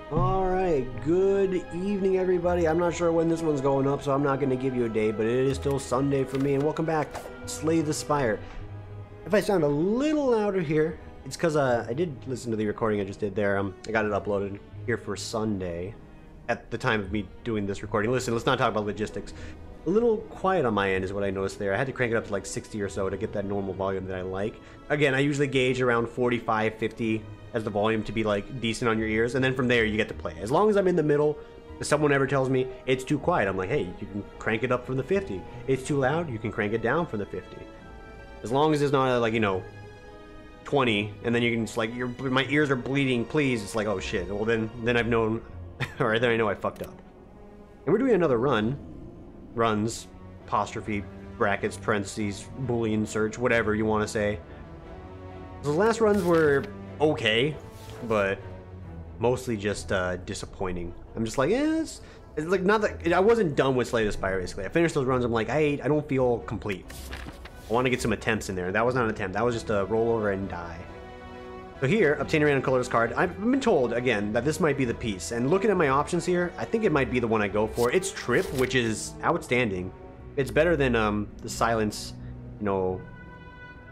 Alright, good evening everybody. I'm not sure when this one's going up, so I'm not going to give you a date, but it is still Sunday for me, and welcome back, Slay the Spire. If I sound a little louder here, it's because I did listen to the recording I just did there. I got it uploaded here for Sunday at the time of me doing this recording. Listen, let's not talk about logistics. A little quiet on my end is what I noticed there. I had to crank it up to like 60 or so to get that normal volume that I like. Again, I usually gauge around 45, 50 as the volume to be like decent on your ears, and then from there you get to play. As long as I'm in the middle, if someone ever tells me it's too quiet, I'm like, hey, you can crank it up from the 50. It's too loud, you can crank it down from the 50. As long as it's not like, you know, 20, and then you can just like, my ears are bleeding, please. It's like, oh shit. Well, then I've known, or then I know I fucked up. And we're doing another runs, apostrophe, brackets, parentheses, Boolean search, whatever you want to say. The last runs were okay, but mostly just disappointing. I'm just like, it's like not that I wasn't done with Slay the Spire. Basically, I finished those runs. I'm like, I don't feel complete. I want to get some attempts in there. That was not an attempt. That was just a roll over and die. So here, obtain a random colorless card. I've been told again that this might be the piece. And looking at my options here, I think it might be the one I go for. It's Trip, which is outstanding. It's better than the Silence, you know,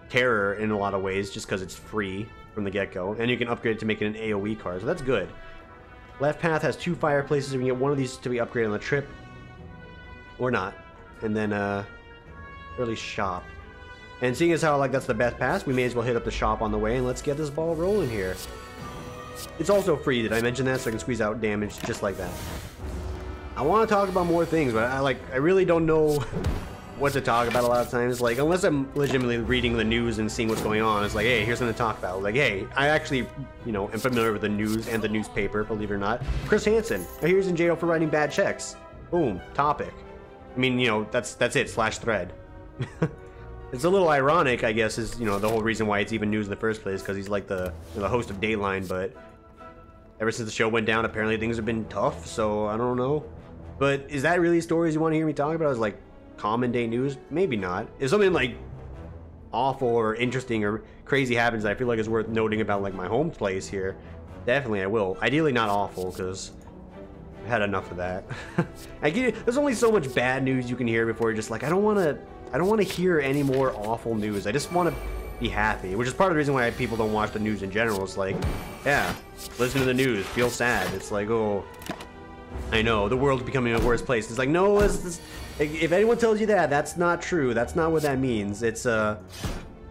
Terror in a lot of ways, just because it's free from the get-go, and you can upgrade it to make it an AoE card, so that's good. Left path has 2 fireplaces. We can get one of these to be upgraded on the trip, or not. And then early shop. And seeing as how like that's the best pass, we may as well hit up the shop on the way, and let's get this ball rolling here. It's also free. Did I mention that? So I can squeeze out damage just like that. I want to talk about more things, but I really don't know what to talk about a lot of times. Like, unless I'm legitimately reading the news and seeing what's going on, it's like, hey, here's something to talk about. Like, hey, I actually, you know, am familiar with the news and the newspaper, believe it or not. Chris Hansen, here's in jail for writing bad checks. Boom, topic. I mean, you know, that's it, /thread. It's a little ironic, I guess, is, you know, the whole reason why it's even news in the first place, because he's like the host of Dateline, but ever since the show went down, apparently things have been tough, so I don't know. But is that really stories you want to hear me talk about? I was like, common day news? Maybe not. If something like awful or interesting or crazy happens that I feel like is worth noting about like my home place here, definitely I will. Ideally not awful, because I've had enough of that. There's only so much bad news you can hear before you're just like, I don't want to hear any more awful news. I just want to be happy, which is part of the reason why people don't watch the news in general. It's like, yeah, listen to the news, feel sad. It's like, oh, I know, the world's becoming a worse place. It's like, no, if anyone tells you that, that's not true. That's not what that means. It's, where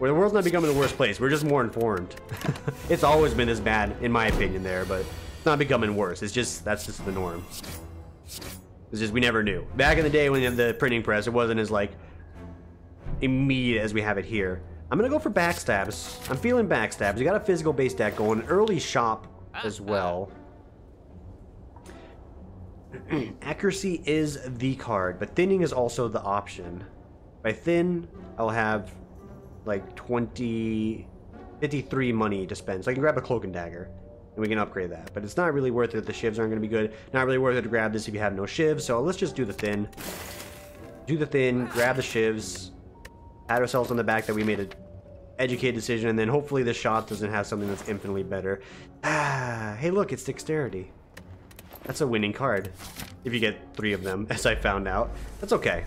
the world's not becoming the worst place. We're just more informed. It's always been this bad, in my opinion, there, but it's not becoming worse. It's just, that's just the norm. It's just, we never knew. Back in the day when you had the printing press, it wasn't as, like, immediate as we have it here. I'm gonna go for backstabs. I'm feeling backstabs. You got a physical base deck going. Early shop as well. Accuracy is the card, but thinning is also the option. By thin, I'll have like 53 money to spend, so I can grab a cloak and dagger and we can upgrade that. But it's not really worth it if the shivs aren't going to be good. Not really worth it to grab this if you have no shivs, so let's just do the thin. Do the thin, grab the shivs, pat ourselves on the back that we made an educated decision, and then hopefully the shop doesn't have something that's infinitely better. Hey look, it's dexterity. That's a winning card, if you get 3 of them, as I found out. That's okay.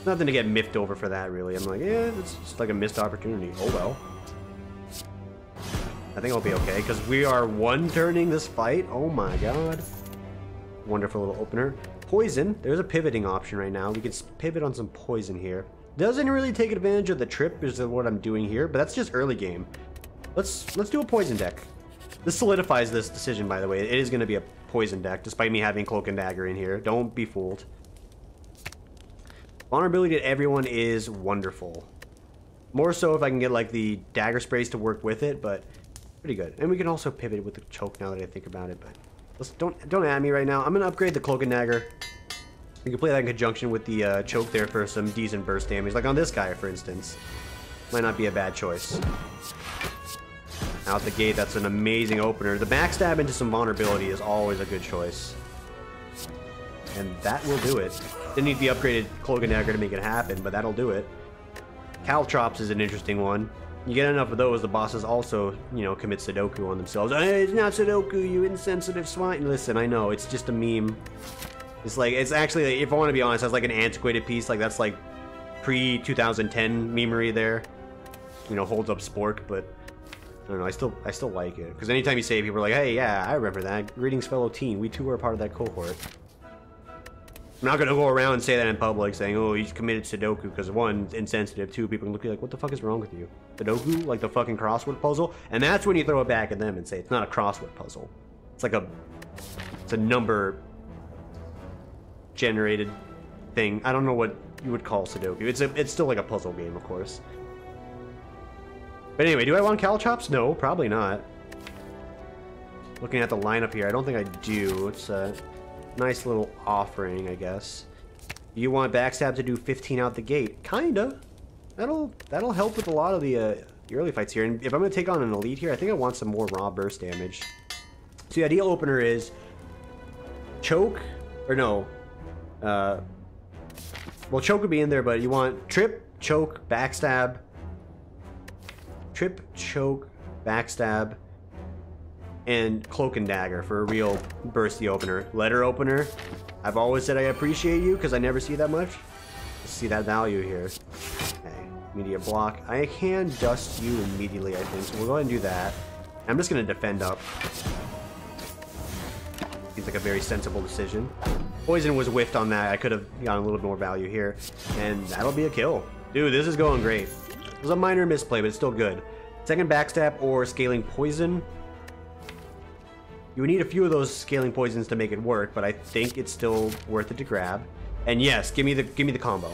Nothing to get miffed over for that, really. I'm like, yeah, it's just like a missed opportunity. Oh well. I think I'll be okay, because we are one-turning this fight. Oh my god. Wonderful little opener. Poison. There's a pivoting option right now. We can pivot on some poison here. Doesn't really take advantage of the trip, is what I'm doing here, but that's just early game. Let's do a poison deck. This solidifies this decision, by the way. It is going to be a poison deck, despite me having cloak and dagger in here. Don't be fooled. Vulnerability to everyone is wonderful. More so if I can get like the dagger sprays to work with it, but pretty good. And we can also pivot with the choke now that I think about it. But let's don't at me right now. I'm gonna upgrade the cloak and dagger. We can play that in conjunction with the choke there for some decent burst damage, like on this guy, for instance. Might not be a bad choice. Out the gate, that's an amazing opener. The backstab into some vulnerability is always a good choice. And that will do it. Didn't need the upgraded cloak and dagger to make it happen, but that'll do it. Caltrops is an interesting one. You get enough of those, the bosses also, you know, commit Sudoku on themselves. Hey, it's not Sudoku, you insensitive swine. Listen, I know, it's just a meme. It's like, it's actually, if I want to be honest, that's like an antiquated piece. Like, that's like pre-2010 memery there. You know, holds up spork, but I don't know, I still like it. Because anytime you say it, people are like, hey, yeah, I remember that. Greetings, fellow teen. We too are part of that cohort. I'm not gonna go around and say that in public, saying, oh, he's committed Sudoku, because one, insensitive, two, people can look at you like, what the fuck is wrong with you? Sudoku? Like the fucking crossword puzzle? And that's when you throw it back at them and say, it's not a crossword puzzle. It's like it's a number generated thing. I don't know what you would call Sudoku. It's still like a puzzle game, of course. But anyway, do I want Caltrops? No, probably not. Looking at the lineup here, I don't think I do. It's a nice little offering, I guess. You want Backstab to do 15 out the gate? Kinda. That'll help with a lot of the early fights here. And if I'm gonna take on an elite here, I think I want some more raw burst damage. So the ideal opener is choke, or no. Well, choke would be in there, but you want trip, choke, backstab. Trip, choke, backstab, and cloak and dagger for a real bursty opener. Letter opener, I've always said I appreciate you because I never see that much. See that value here. Okay, media block. I can dust you immediately, I think, so we'll go ahead and do that. I'm just going to defend up. Seems like a very sensible decision. Poison was whiffed on that. I could have gotten a little bit more value here, and that'll be a kill. Dude, this is going great. It was a minor misplay, but it's still good. Second backstab or scaling poison. You would need a few of those scaling poisons to make it work, but I think it's still worth it to grab. And yes, give me the combo.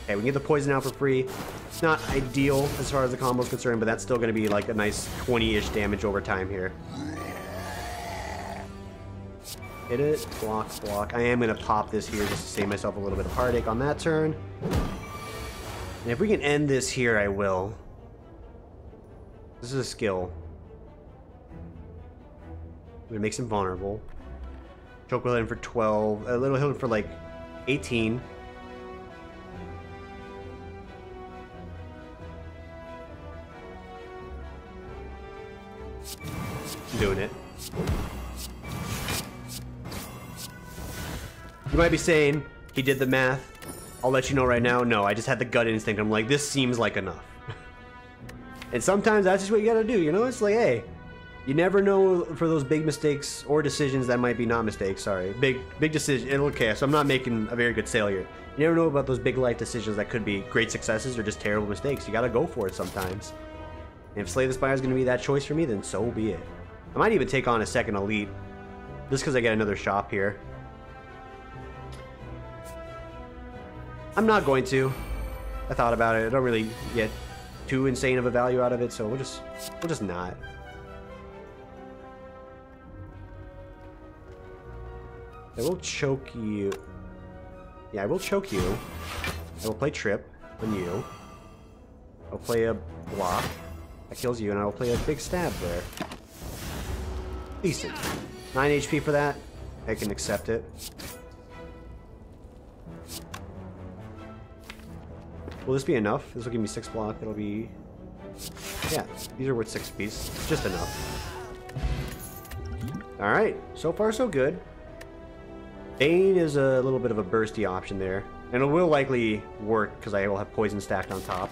Okay, we can get the poison out for free. It's not ideal as far as the combo is concerned, but that's still going to be like a nice 20-ish damage over time here. Hit it, block, block. I am going to pop this here just to save myself a little bit of heartache on that turn. And if we can end this here, I will. This is a skill. It makes him vulnerable. Choke will hit him for 12. A little hit him for like 18. I'm doing it. You might be saying, he did the math. I'll let you know right now, no, I just had the gut instinct. I'm like, this seems like enough. And sometimes that's just what you gotta do, you know? It's like, hey, you never know for those big mistakes or decisions that might be not mistakes, sorry. Big decision, okay, so I'm not making a very good sale here. You never know about those big life decisions that could be great successes or just terrible mistakes. You gotta go for it sometimes. And if Slay the Spire is gonna be that choice for me, then so be it. I might even take on a second elite, just because I get another shop here. I'm not going to. I thought about it. I don't really get too insane of a value out of it, so we'll just not. I will choke you. Yeah, I will choke you. I will play trip on you. I'll play a block. That kills you, and I will play a big stab there. Decent. 9 HP for that. I can accept it. Will this be enough? This will give me 6 block. It'll be... Yeah, these are worth 6 apiece. It's just enough. Alright, so far so good. Bane is a little bit of a bursty option there. And it will likely work because I will have poison stacked on top.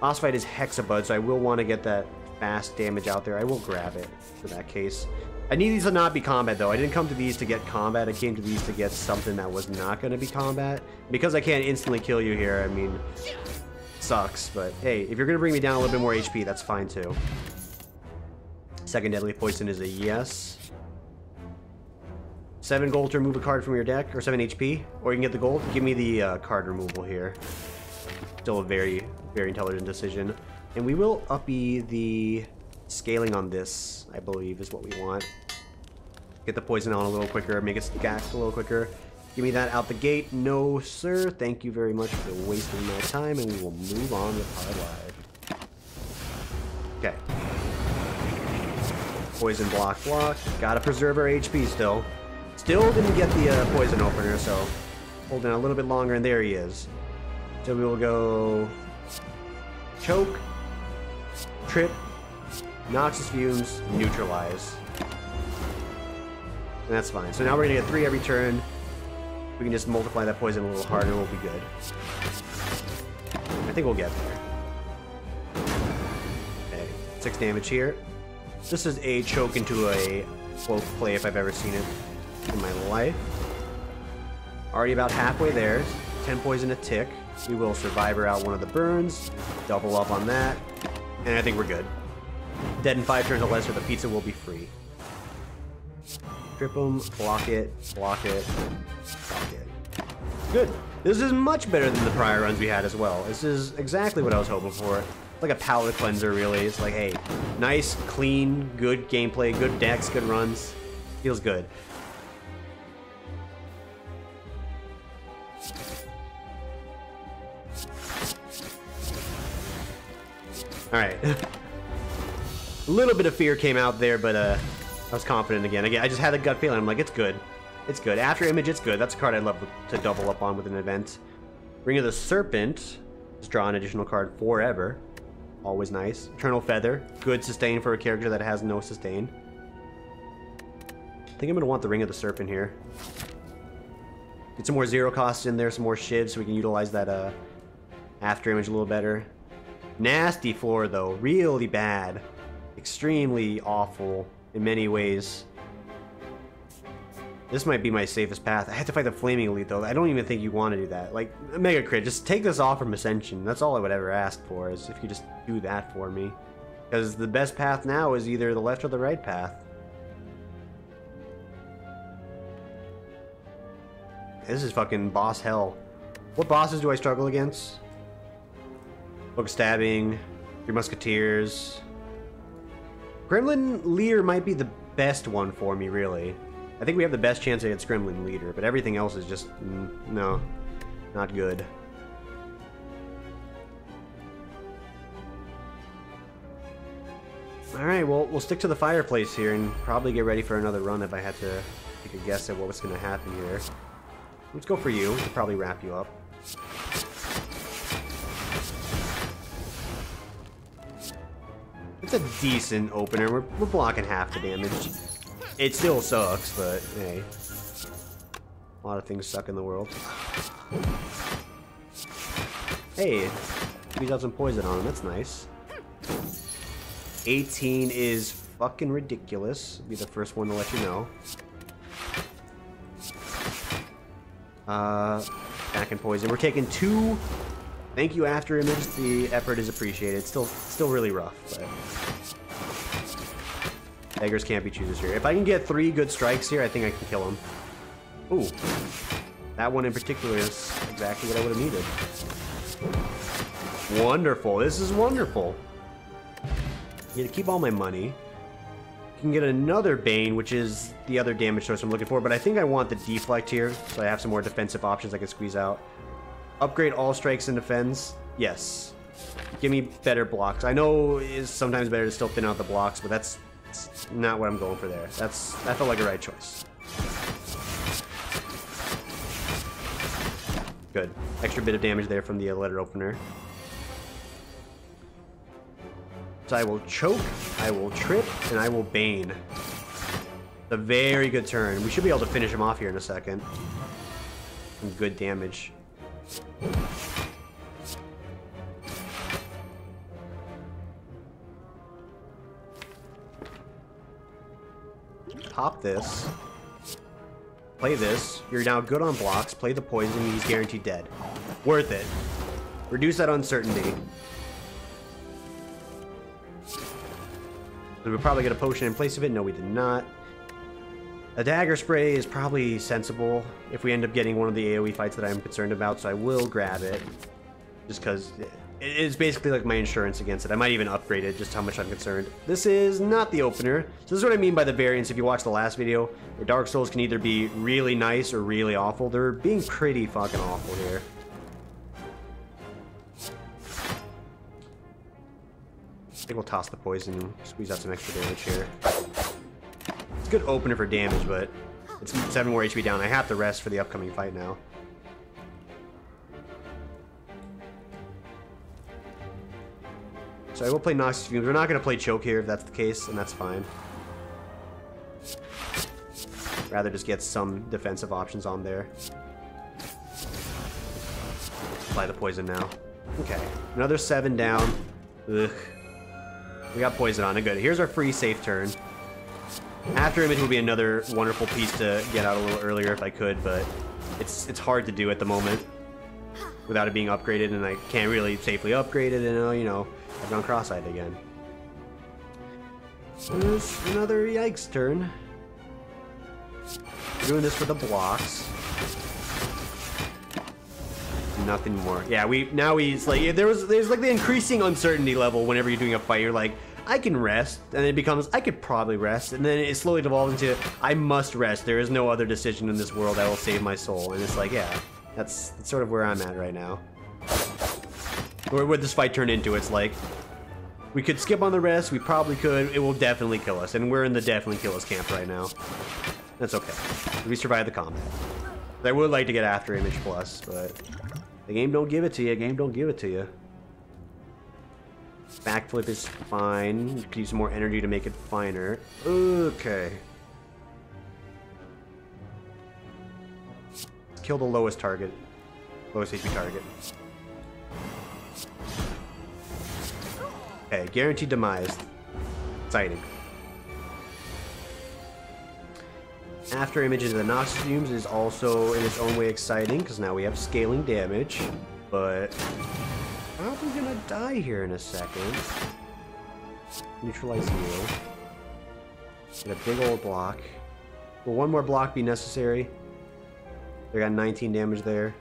Boss fight is Hexabud, so I will want to get that fast damage out there. I will grab it for that case. I need these to not be combat, though. I didn't come to these to get combat. I came to these to get something that was not going to be combat. Because I can't instantly kill you here, I mean, sucks. But hey, if you're going to bring me down a little bit more HP, that's fine, too. Second Deadly Poison is a yes. 7 gold to remove a card from your deck, or 7 HP. Or you can get the gold. Give me the card removal here. Still a very, very intelligent decision. And we will uppy the scaling on this, I believe, is what we want. Get the poison on a little quicker, make it stack a little quicker. Give me that out the gate. No, sir. Thank you very much for wasting my time, and we will move on with our live. Okay. Poison block, block. Gotta preserve our HP still. Still didn't get the poison opener, so holding a little bit longer, and there he is. So we will go choke, trip, noxious fumes, neutralize. And that's fine. So now we're gonna get 3 every turn. We can just multiply that poison a little harder and we'll be good. I think we'll get there. Okay, 6 damage here. This is a choke into a cloak play if I've ever seen it in my life. Already about halfway there. 10 poison a tick. We will survivor out one of the burns, double up on that, and I think we're good. Dead in 5 turns or less, or the pizza will be free. Trip them, block it, block it, block it. Good. This is much better than the prior runs we had as well. This is exactly what I was hoping for. Like a palate cleanser, really. It's like, hey, nice, clean, good gameplay, good decks, good runs. Feels good. Alright. A little bit of fear came out there, but I was confident again. I just had a gut feeling. I'm like, it's good. It's good. After Image, it's good. That's a card I'd love to double up on with an event. Ring of the Serpent. Just draw an additional card forever. Always nice. Eternal Feather. Good sustain for a character that has no sustain. I think I'm going to want the Ring of the Serpent here. Get some more 0 costs in there, some more shivs, so we can utilize that After Image a little better. Nasty floor, though. Really bad. Extremely awful in many ways. This might be my safest path. I have to fight the Flaming Elite, though. I don't even think you want to do that. Like, Mega Crit, just take this off from Ascension. That's all I would ever ask for, is if you just do that for me. Because the best path now is either the left or the right path. This is fucking boss hell. What bosses do I struggle against? Book of Stabbing, 3 Musketeers. Gremlin Leader might be the best one for me, really. I think we have the best chance against Gremlin Leader, but everything else is just, no, not good. Alright, well, we'll stick to the fireplace here and probably get ready for another run if I had to take a guess at what was going to happen here. Let's go for you. We'll probably wrap you up. It's a decent opener. We're blocking half the damage. It still sucks, but hey. A lot of things suck in the world. Hey, squeeze out some poison on him. That's nice. 18 is fucking ridiculous. I'll be the first one to let you know. Back in poison. We're taking 2. Thank you, After Image. The effort is appreciated. Still really rough, but beggars can't be choosers here. If I can get 3 good strikes here, I think I can kill him. Ooh, that one in particular is exactly what I would have needed. Wonderful. This is wonderful. I get to keep all my money. Can get another Bane, which is the other damage source I'm looking for, but I think I want the Deflect here, so I have some more defensive options I can squeeze out. Upgrade all strikes and defends. Yes. Give me better blocks. I know it's sometimes better to still thin out the blocks, but that's not what I'm going for there. That felt like a right choice. Good. Extra bit of damage there from the letter opener. So I will choke, I will trip, and I will Bane. A very good turn. We should be able to finish him off here in a second. Some good damage. Pop this. Play this. You're now good on blocks. Play the poison. He's guaranteed dead. Worth it. Reduce that uncertainty. Did we probably get a potion in place of it? No, we did not. A dagger spray is probably sensible if we end up getting one of the AoE fights that I'm concerned about, so I will grab it. Just because it's basically like my insurance against it. I might even upgrade it, just how much I'm concerned. This is not the opener. So this is what I mean by the variance. If you watch the last video, where Dark Souls can either be really nice or really awful. They're being pretty fucking awful here. I think we'll toss the poison and squeeze out some extra damage here. It's a good opener for damage, but it's 7 more HP down. I have to rest for the upcoming fight now. So I will play Noxious Fumes. We're not going to play Choke here if that's the case, and that's fine. Rather just get some defensive options on there. Apply the poison now. Okay, another 7 down. Ugh. We got poison on it. Good. Here's our free safe turn. After Image would be another wonderful piece to get out a little earlier if I could, but it's hard to do at the moment without it being upgraded, and I can't really safely upgrade it, and you know, I've gone cross-eyed again. There's another Yikes turn. Doing this for the blocks. Nothing more. Yeah, it's like there's like the increasing uncertainty level whenever you're doing a fight. You're like, I can rest, and it becomes I could probably rest, and then it slowly devolves into I must rest. There is no other decision in this world that will save my soul, and it's like, yeah, that's sort of where I'm at right now. Or what this fight turned into, it's like we could skip on the rest, we probably could. It will definitely kill us, and we're in the definitely kill us camp right now. That's okay. We survived the combat. I would like to get after Image Plus, but the game don't give it to you. Game don't give it to you. Backflip is fine. You can use some more energy to make it finer. Okay. Let's kill the lowest target. Lowest HP target. Okay, guaranteed demise. Exciting. After Images of the Noxious Fumes is also in its own way exciting, because now we have scaling damage, but probably gonna die here in a second. Neutralize heal. Get a big old block. Will one more block be necessary? They got 19 damage there.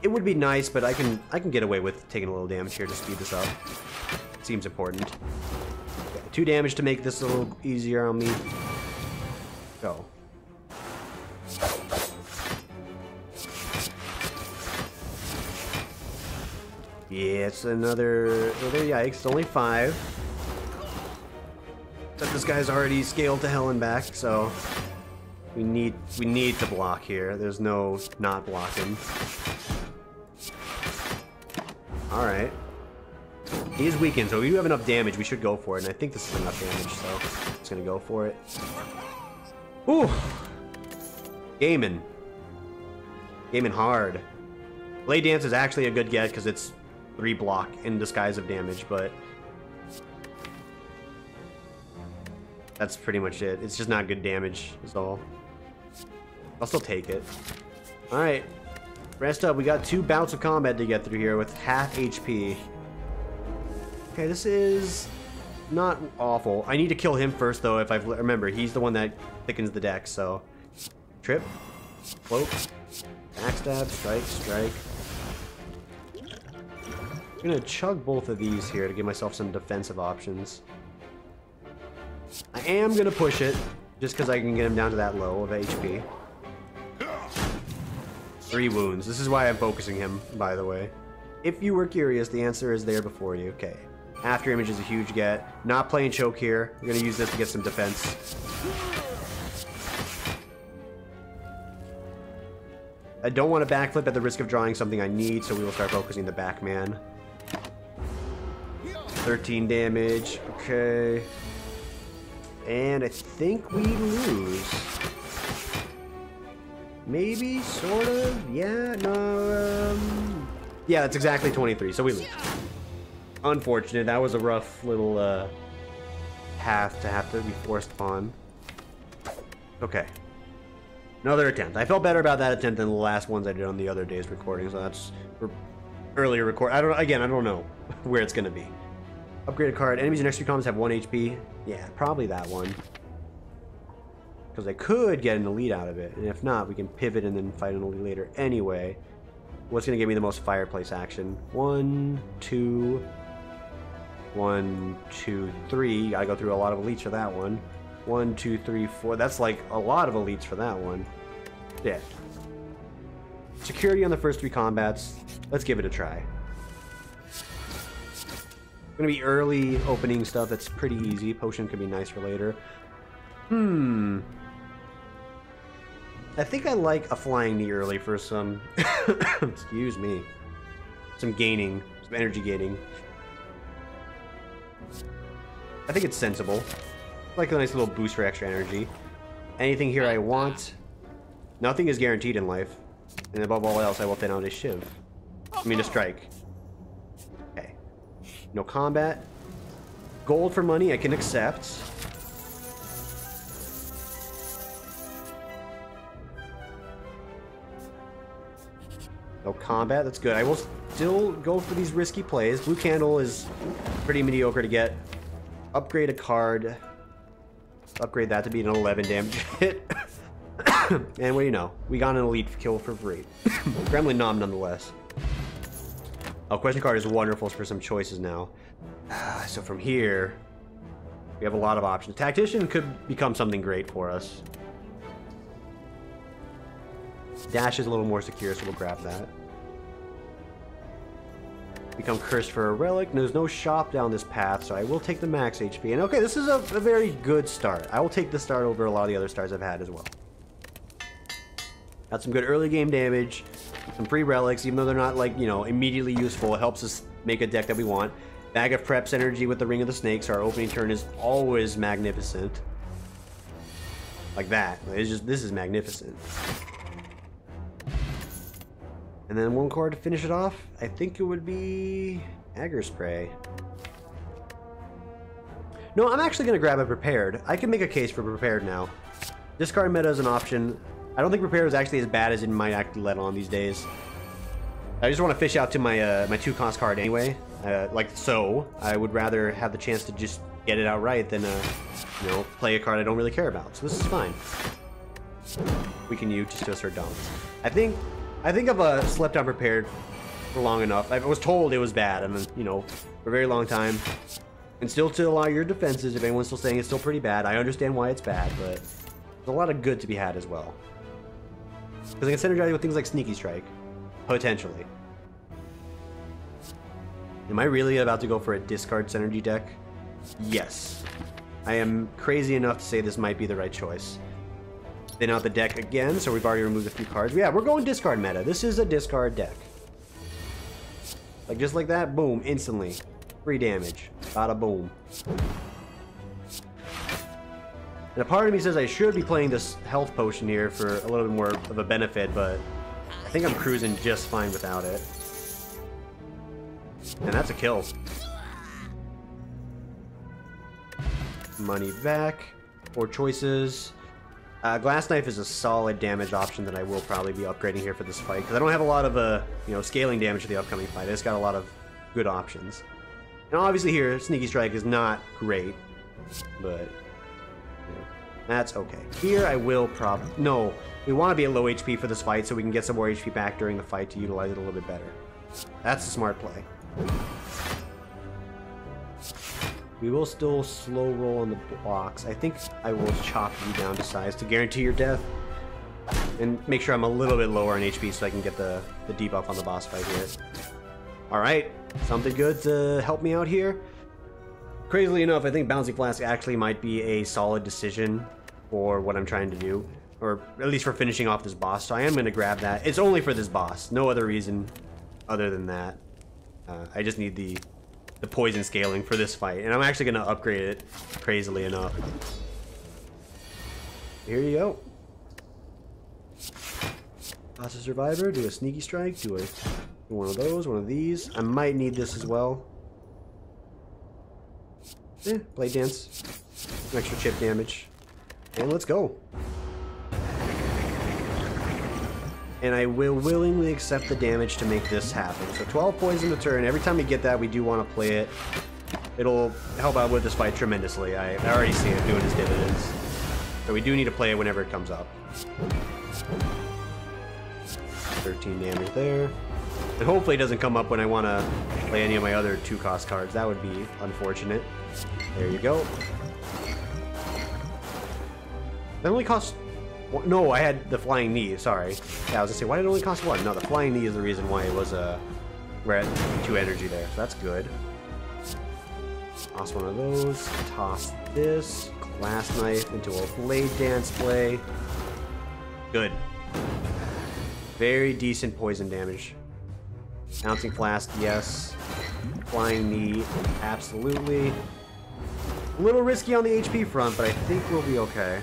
It would be nice, but I can get away with taking a little damage here to speed this up. Seems important. 2 damage to make this a little easier on me. Go. Yeah, it's another Yikes. It's only 5. But this guy's already scaled to hell and back, so we need to block here. There's no not blocking. All right. He is weakened, so we do have enough damage. We should go for it, and I think this is enough damage, so it's gonna go for it. Ooh! Gaming hard. Blade Dance is actually a good get because it's 3 block in disguise of damage, but that's pretty much it. It's just not good damage, is all. I'll still take it. All right, rest up. We got 2 bouts of combat to get through here with half HP. Okay, this is not awful. I need to kill him first, though, if I remember. He's the one that thickens the deck, so... Trip. Cloak. Backstab. Strike. Strike. I'm gonna chug both of these here to give myself some defensive options. I am gonna push it, just because I can get him down to that low of HP. 3 wounds. This is why I'm focusing him, by the way. If you were curious, the answer is there before you. Okay. After Image is a huge get. Not playing Choke here. We're going to use this to get some defense. I don't want to backflip at the risk of drawing something I need, so we will start focusing the back man. 13 damage. Okay. And I think we lose. Maybe, sort of. Yeah, no. Yeah, that's exactly 23, so we lose. Unfortunate. That was a rough little path to have to be forced upon. Okay. Another attempt. I felt better about that attempt than the last ones I did on the other day's recording, so that's for earlier record. I don't know where it's gonna be. Upgraded card. Enemies in next 3 columns have 1 HP. Yeah, probably that one. Because I could get an elite out of it, and if not, we can pivot and then fight an elite later anyway. What's gonna give me the most fireplace action? 1, 2, 1, 2, 3. Gotta go through a lot of elites for that one. 1, 2, 3, 4. That's like a lot of elites for that one. Yeah. Security on the first 3 combats. Let's give it a try. Gonna be early opening stuff. That's pretty easy. Potion could be nice for later. I think I like a flying knee early for some... Excuse me. some gaining, some energy gaining. I think it's sensible. Like a nice little boost for extra energy. Anything here I want. Nothing is guaranteed in life. And above all else, I will thin out a shiv. I mean a strike. Okay. No combat. Gold for money I can accept. No combat, that's good. I will still go for these risky plays. Blue candle is pretty mediocre to get. Upgrade a card. Upgrade that to be an 11 damage hit. And what do you know? We got an elite kill for free. Gremlin Nom nonetheless. Oh, question card is wonderful for some choices now. So from here, we have a lot of options. Tactician could become something great for us. Dash is a little more secure, so we'll grab that. Become cursed for a relic. There's no shop down this path, so I will take the max HP. And okay, this is a very good start. I will take the start over a lot of the other starts I've had as well. Got some good early game damage, some free relics, even though they're not, like, you know, immediately useful. It helps us make a deck that we want. Bag of Preps energy with the Ring of the Snakes. Our opening turn is always magnificent. Like that. It's just, this is magnificent. And then one card to finish it off. I think it would be Agar Spray. No, I'm actually going to grab a Prepared. I can make a case for Prepared now. Discard meta is an option. I don't think Prepared is actually as bad as it might actually let on these days. I just want to fish out to my my 2-cost card anyway. Like so. I would rather have the chance to just get it outright than you know, play a card I don't really care about. So this is fine. We can use just to assert dominance. I think I've slept unprepared for long enough. I was told it was bad, and you know, for a very long time. And still to allow your defenses, if anyone's still saying it's still pretty bad, I understand why it's bad, but there's a lot of good to be had as well. Because I can synergize with things like Sneaky Strike, potentially. Am I really about to go for a discard synergy deck? Yes. I am crazy enough to say this might be the right choice. Thin out the deck again, so we've already removed a few cards. Yeah, we're going discard meta. This is a discard deck. Like, just like that, boom, instantly. Free damage. Bada boom. And a part of me says I should be playing this health potion here for a little bit more of a benefit, but I think I'm cruising just fine without it. And that's a kill. Money back. 4 choices. Glass Knife is a solid damage option that I will probably be upgrading here for this fight, because I don't have a lot of you know, scaling damage to the upcoming fight. I just got a lot of good options. And obviously here, Sneaky Strike is not great, but you know, that's okay. Here I will no, we want to be at low HP for this fight so we can get some more HP back during the fight to utilize it a little bit better. That's a smart play. We will still slow roll on the blocks. I think I will chop you down to size to guarantee your death. And make sure I'm a little bit lower on HP so I can get the debuff on the boss fight here. Alright, something good to help me out here. Crazily enough, I think Bouncing Flask actually might be a solid decision for what I'm trying to do. Or at least for finishing off this boss, so I am going to grab that. It's only for this boss, no other reason other than that. I just need the poison scaling for this fight, and I'm actually going to upgrade it crazily enough. Here you go. Boss of Survivor, do a Sneaky Strike, do one of those, one of these. I might need this as well. Blade Dance. Some extra chip damage. And let's go. And I will willingly accept the damage to make this happen. So 12 poison a turn. Every time we get that, we do want to play it. It'll help out with this fight tremendously. I already see it doing its dividends. So we do need to play it whenever it comes up. 13 damage there. And hopefully it doesn't come up when I want to play any of my other 2-cost cards. That would be unfortunate. There you go. That only costs... No, I had the Flying Knee, sorry. Yeah, I was gonna say, why did it only cost 1? No, the Flying Knee is the reason why it was, we're at 2 energy there, so that's good. Toss one of those, toss this, Glass Knife into a Blade Dance play. Good. Very decent poison damage. Bouncing Flask, yes. Flying Knee, absolutely. A little risky on the HP front, but I think we'll be okay.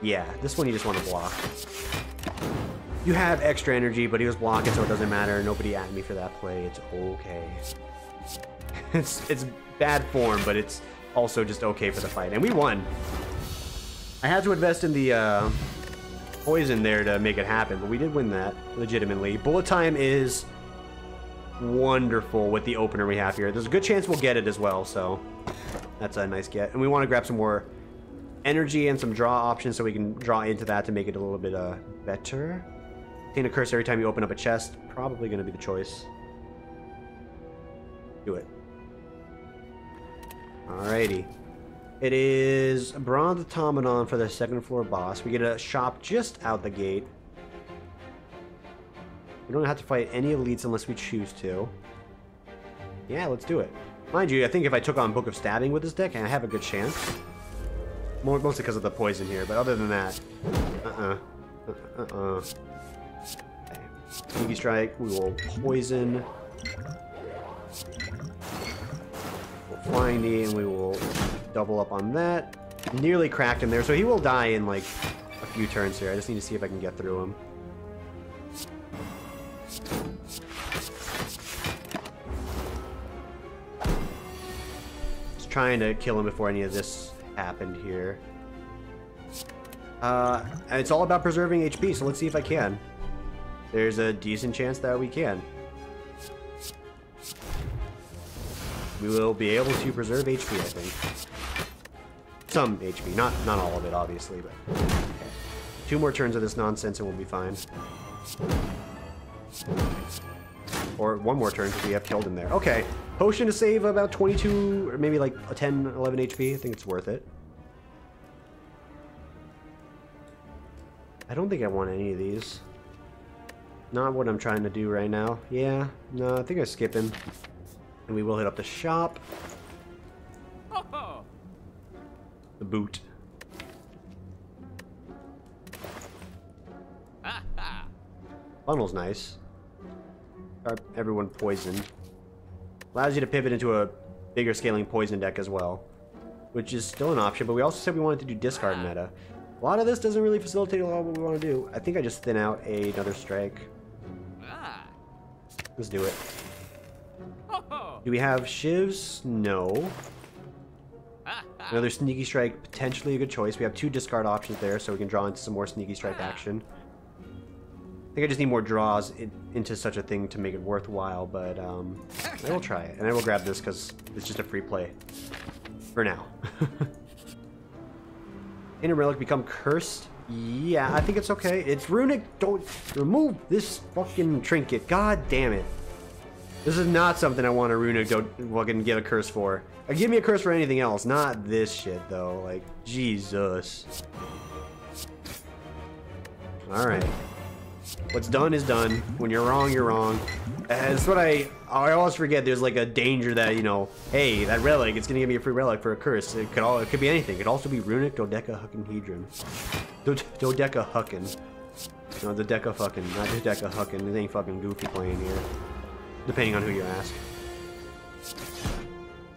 Yeah, this one you just want to block. You have extra energy, but he was blocking, so it doesn't matter. Nobody at me for that play. It's okay. It's bad form, but it's also just okay for the fight. And we won. I had to invest in the poison there to make it happen, but we did win that legitimately. Bullet time is wonderful with the opener we have here. There's a good chance we'll get it as well, so that's a nice get. And we want to grab some more energy and some draw options so we can draw into that to make it a little bit better. Obtain a curse every time you open up a chest. Probably going to be the choice. Do it. Alrighty. It is Bronze Automaton for the second floor boss. We get a shop just out the gate. We don't have to fight any elites unless we choose to. Yeah, let's do it. Mind you, I think if I took on Book of Stabbing with this deck, I have a good chance. Mostly because of the poison here, but other than that, Okay. Sneaky Strike, we will poison. We'll Flying Knee, and we will double up on that. Nearly cracked him there, so he will die in like a few turns here. I just need to see if I can get through him. Just trying to kill him before any of this happened here. It's all about preserving HP, so let's see if I can. There's a decent chance that we can. We will be able to preserve HP, I think. Some HP, not all of it, obviously, but okay. 2 more turns of this nonsense and we'll be fine. Or 1 more turn because we have killed him there. Okay, potion to save about 22, or maybe like a 10, 11 HP. I think it's worth it. I don't think I want any of these. Not what I'm trying to do right now. Yeah, no, I think I skip him. And we will hit up the shop. The boot. Funnel's nice. Everyone poisoned. Allows you to pivot into a bigger scaling poison deck as well, which is still an option, but we also said we wanted to do discard meta. A lot of this doesn't really facilitate a lot of what we want to do. I think I just thin out another strike. Let's do it. Do we have shivs? No. Another sneaky strike, potentially a good choice. We have 2 discard options there, so we can draw into some more sneaky strike action. I think I just need more draws into such a thing to make it worthwhile, but I will try it. And I will grab this because it's just a free play. For now. Inner Relic become cursed? Yeah, I think it's okay. It's runic. Don't remove this fucking trinket. God damn it. This is not something I want a runic to fucking give a curse for. Give me a curse for anything else, not this shit though. Like, Jesus. Alright. What's done is done. When you're wrong, you're wrong. That's what I always forget. There's like a danger that, you know, hey, that relic, it's gonna give me a free relic for a curse. It could be anything. It could also be runic dodecahedron. Dodecahedron. No, the deca fucking, not dodecahedron. This ain't fucking Goofy playing here. Depending on who you ask.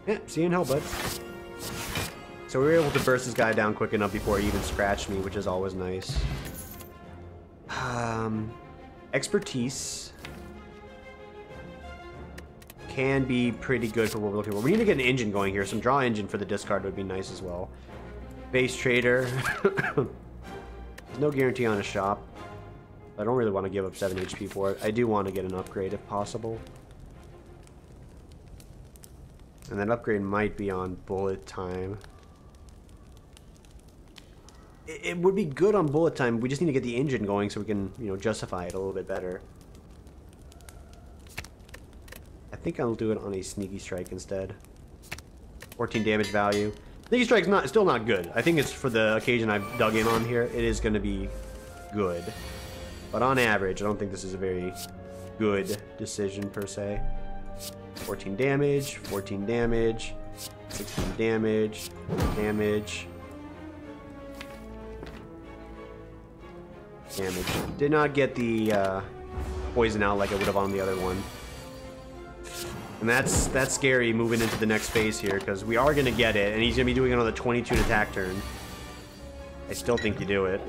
Yeah, see you in hell, bud. So we were able to burst this guy down quick enough before he even scratched me, which is always nice. Expertise can be pretty good for what we're looking for. We need to get an engine going here. Some draw engine for the discard would be nice as well. Base trader. There's no guarantee on a shop. I don't really want to give up 7 HP for it. I do want to get an upgrade if possible. And that upgrade might be on bullet time. It would be good on bullet time. We just need to get the engine going so we can, you know, justify it a little bit better. I think I'll do it on a sneaky strike instead. 14 damage value. Sneaky strike's still not good. I think it's for the occasion I've dug in on here. It is going to be good. But on average, I don't think this is a very good decision per se. 14 damage, 14 damage, 16 damage, damage. damage. Did not get the poison out like I would have on the other one. And that's scary moving into the next phase here, because we are going to get it, and he's going to be doing another 22 attack turn. I still think you do it.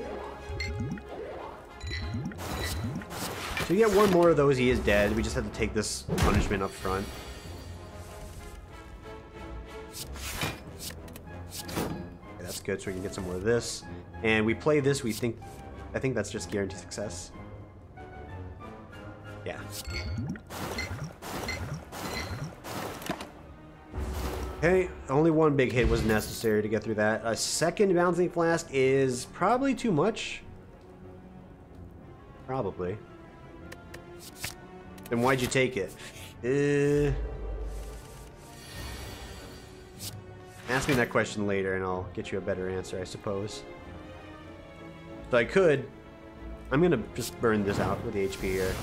So you get one more of those, he is dead. We just have to take this punishment up front. Okay, that's good, so we can get some more of this. And we play this, I think that's just guaranteed success. Yeah. Okay, only one big hit was necessary to get through that. A second bouncing flask is probably too much. Probably. Then why'd you take it? Ask me that question later and I'll get you a better answer, I suppose. So I'm gonna just burn this out with the HP here.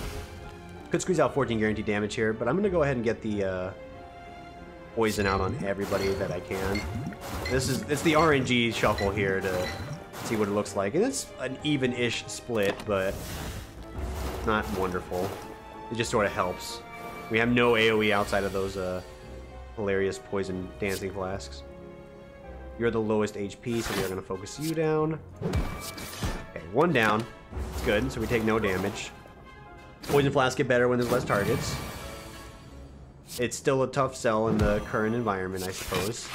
Could squeeze out 14 guaranteed damage here, but I'm gonna go ahead and get the poison out on everybody that I can. It's the RNG shuffle here to see what it looks like, and it's an even-ish split, but not wonderful. It just sort of helps. We have no AoE outside of those hilarious poison dancing flasks. You're the lowest HP, so we are going to focus you down. Okay, one down. It's good, so we take no damage. Poison flasks get better when there's less targets. It's still a tough sell in the current environment, I suppose.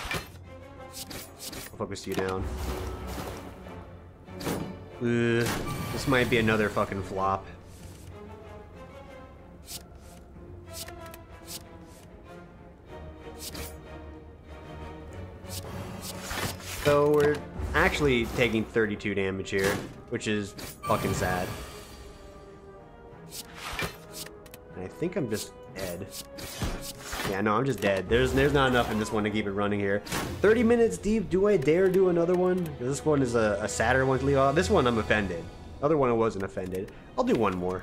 I'll focus you down. This might be another fucking flop. So we're actually taking 32 damage here, which is fucking sad. And I think I'm just dead. Yeah, no, I'm just dead. There's not enough in this one to keep it running here. 30 minutes deep. Do I dare do another one? This one is a sadder one to leave off. This one I'm offended. The other one I wasn't offended. I'll do one more.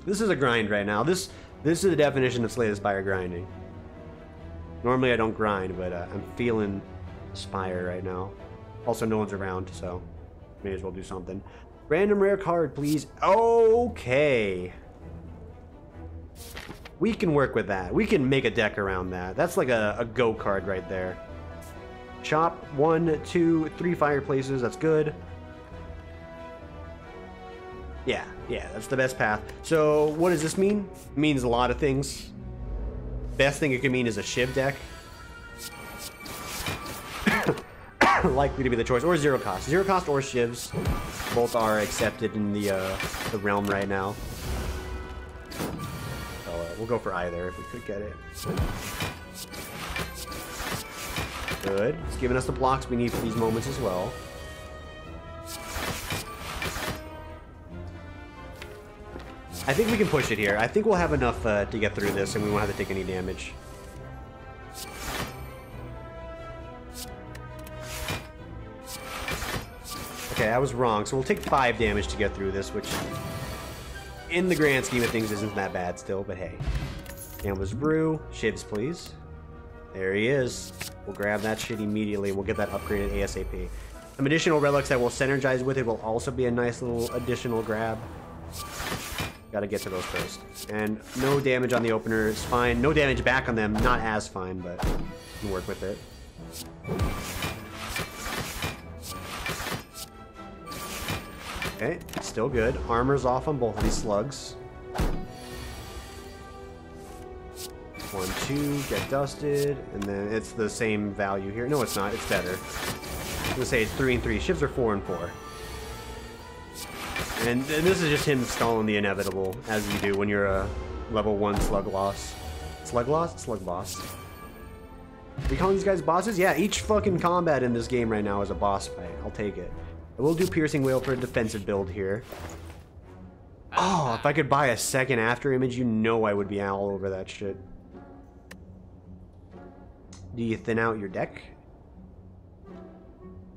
This is a grind right now. This is the definition of Slay the Spire grinding. Normally I don't grind, but I'm feeling Spire right now. Also, no one's around, so may as well do something. Random rare card, please. Okay. We can work with that. We can make a deck around that. That's like a go card right there. Chop 1, 2, 3 fireplaces. That's good. Yeah, that's the best path. So what does this mean? It means a lot of things. Best thing it could mean is a Shiv deck. Likely to be the choice. Or zero cost. Zero cost or Shivs. Both are accepted in the realm right now. We'll go for either if we could get it. Good. It's giving us the blocks we need for these moments as well. I think we can push it here. I think we'll have enough to get through this and we won't have to take any damage. Okay, I was wrong. So we'll take 5 damage to get through this, which in the grand scheme of things isn't that bad still, but hey. Canvas Brew. Shivs, please. There he is. We'll grab that shit immediately and we'll get that upgraded ASAP. Some additional relics that will synergize with it will also be a nice little additional grab. Gotta get to those first. And no damage on the opener is fine. No damage back on them, not as fine, but we can work with it. Okay, still good. Armor's off on both of these slugs. 1, 2, get dusted, and then it's the same value here. No, it's not. It's better. I was gonna say it's 3 and 3. Shivs are 4 and 4. And this is just him stalling the inevitable, as you do when you're a level 1 slug loss. Slug loss? Slug boss. Are you calling these guys bosses? Yeah, each fucking combat in this game right now is a boss fight. I'll take it. I will do Piercing Wail for a defensive build here. Oh, if I could buy a second after image, you know I would be all over that shit. Do you thin out your deck?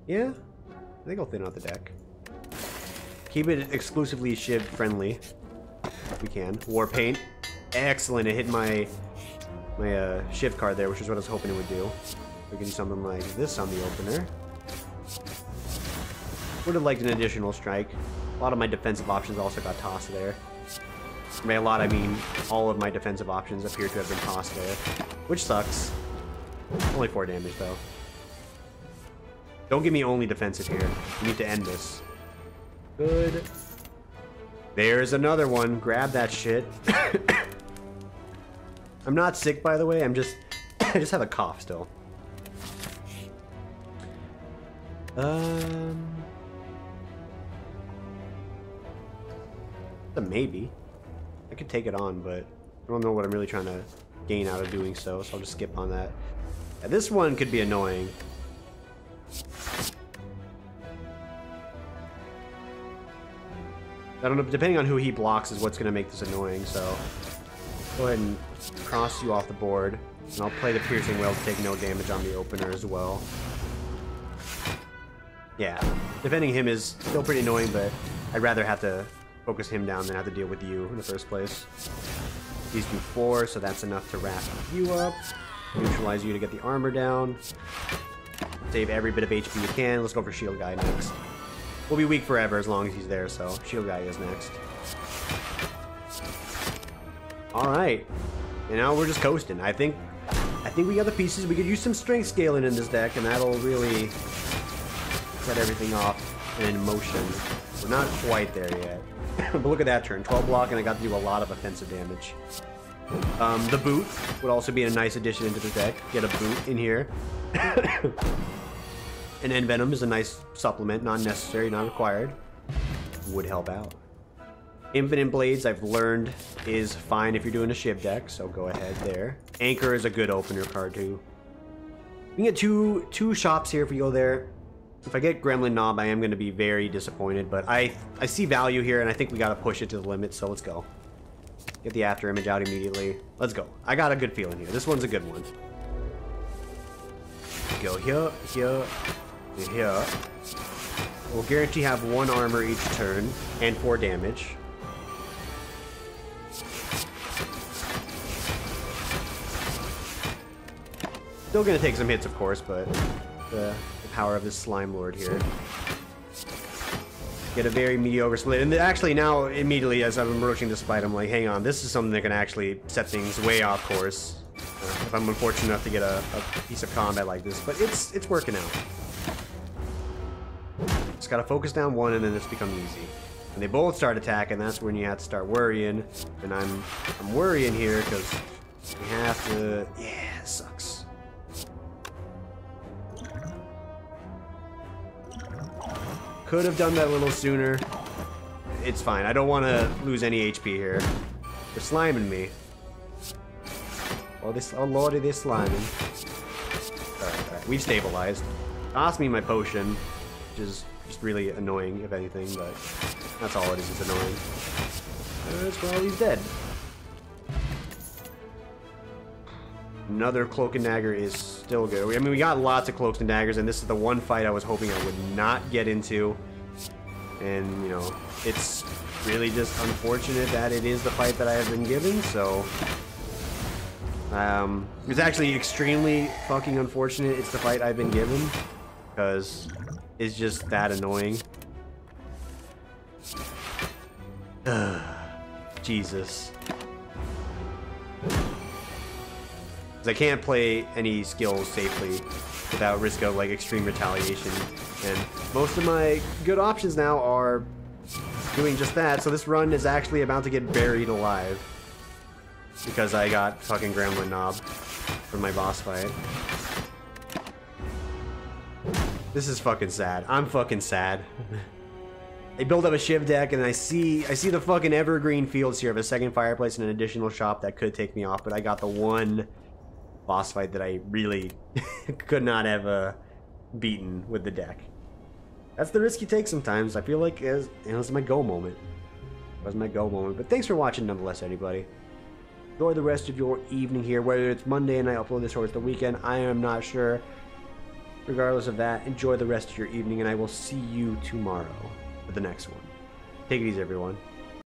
Yeah? I think I'll thin out the deck. Keep it exclusively Shiv friendly. If we can. War Paint. Excellent. It hit my Shiv card there, which is what I was hoping it would do. We can do something like this on the opener. Would have liked an additional strike. A lot of my defensive options also got tossed there. By a lot, I mean all of my defensive options appear to have been tossed there, which sucks. Only 4 damage, though. Don't give me only defensive here. We need to end this. Good. There's another one. Grab that shit. I'm not sick, by the way. I just have a cough still. A maybe. I could take it on, but I don't know what I'm really trying to gain out of doing so, so I'll just skip on that. Yeah, this one could be annoying. I don't know, depending on who he blocks is what's going to make this annoying, so go ahead and cross you off the board, and I'll play the Piercing Wail to take no damage on the opener as well. Yeah, defending him is still pretty annoying, but I'd rather have to focus him down than have to deal with you in the first place. These do 4, so that's enough to wrap you up, neutralize you to get the armor down, save every bit of HP you can. Let's go for Shield Guy next. We'll be weak forever as long as he's there, so Shield Guy is next. Alright. And now we're just coasting. I think we got the pieces. We could use some strength scaling in this deck, and that'll really set everything off and in motion. We're not quite there yet. But look at that turn. 12 block, and I got to do a lot of offensive damage. The boot would also be a nice addition into the deck. Get a boot in here. And Envenom is a nice supplement, not necessary, not required. Would help out. Infinite Blades, I've learned, is fine if you're doing a Shiv deck, so go ahead there. Anchor is a good opener card, too. We can get two shops here if we go there. If I get Gremlin Knob, I am going to be very disappointed, but I see value here, and I think we got to push it to the limit, so let's go. Get the after image out immediately. Let's go. I got a good feeling here. This one's a good one. Go here, here, here. We'll guarantee have 1 armor each turn and 4 damage. Still gonna take some hits, of course, but the power of this Slime Lord here. Get a very mediocre split. And actually now, immediately as I'm approaching this fight, I'm like, hang on, this is something that can actually set things way off course. If I'm unfortunate enough to get a piece of combat like this, but it's working out. Just gotta focus down one, and then it's become easy. And they both start attacking. That's when you have to start worrying. And I'm worrying here because we have to. Yeah, it sucks. Could have done that a little sooner. It's fine. I don't want to lose any HP here. They're sliming me. Oh lordy, they're sliming. Alright. We've stabilized. Toss me my potion, which is just really annoying, if anything, but that's all it is. It's annoying. Well, he's dead. Another Cloak and Dagger is still good. I mean, we got lots of Cloaks and Daggers, and this is the one fight I was hoping I would not get into. And, you know, it's really just unfortunate that it is the fight that I have been given, so... it's actually extremely fucking unfortunate it's the fight I've been given, because it's just that annoying. Jesus. Because I can't play any skills safely without risk of, like, extreme retaliation. And most of my good options now are doing just that, so this run is actually about to get buried alive. Because I got fucking Gremlin Knob from my boss fight. This is fucking sad. I'm fucking sad. I build up a Shiv deck and I see the fucking evergreen fields here of a second fireplace and an additional shop that could take me off, but I got the one boss fight that I really could not have beaten with the deck. That's the risk you take sometimes. I feel like it was my go moment. It was my go moment. But thanks for watching nonetheless, everybody. Enjoy the rest of your evening here, whether it's Monday and I upload this or it's the weekend, I am not sure. Regardless of that, enjoy the rest of your evening, and I will see you tomorrow for the next one. Take it easy, everyone.